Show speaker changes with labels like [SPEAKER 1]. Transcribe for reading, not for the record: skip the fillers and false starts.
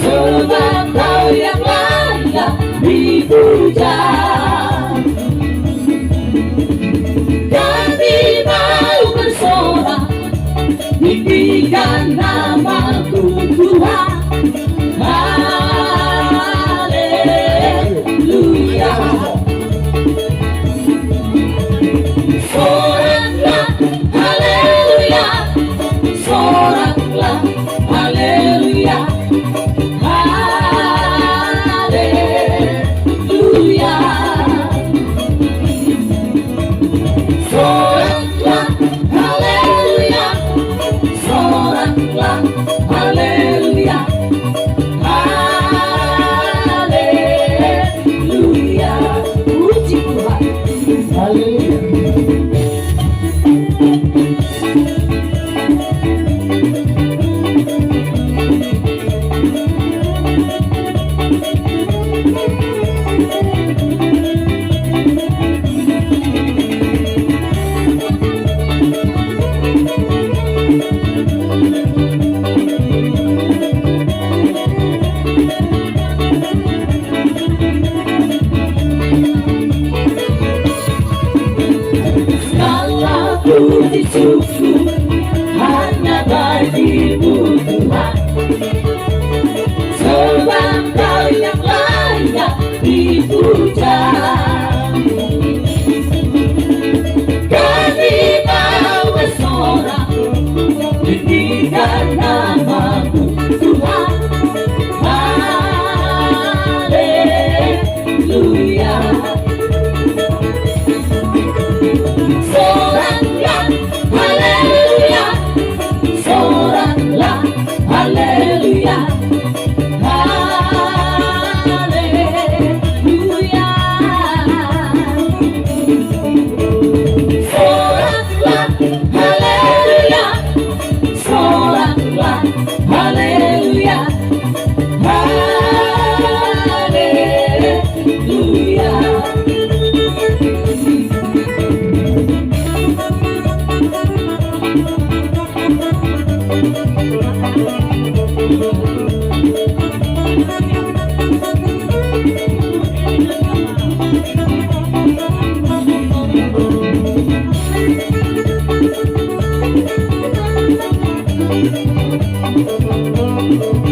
[SPEAKER 1] Sebab kau yang layak dipuja, kami mau bersorak, tinggikan nama-Ku Tuhan. Haleluya. Soraklah, haleluya. Soraklah, haleluya. Haleluya. Soraklah, haleluya. Soraklah, haleluya. Haleluya. Puji Tuhan. Haleluya. Segala puji syukur hanya bagi-Mu Tuhan, sebab Kau yang layak dipuja. Kami mau bersorak, tinggikan nama-Mu Tuhan. Haleluya. Soraklah, haleluya. Soraklah, haleluya. Haleluya. Soraklah, haleluya. Soraklah, haleluya. Haleluya. Thank you.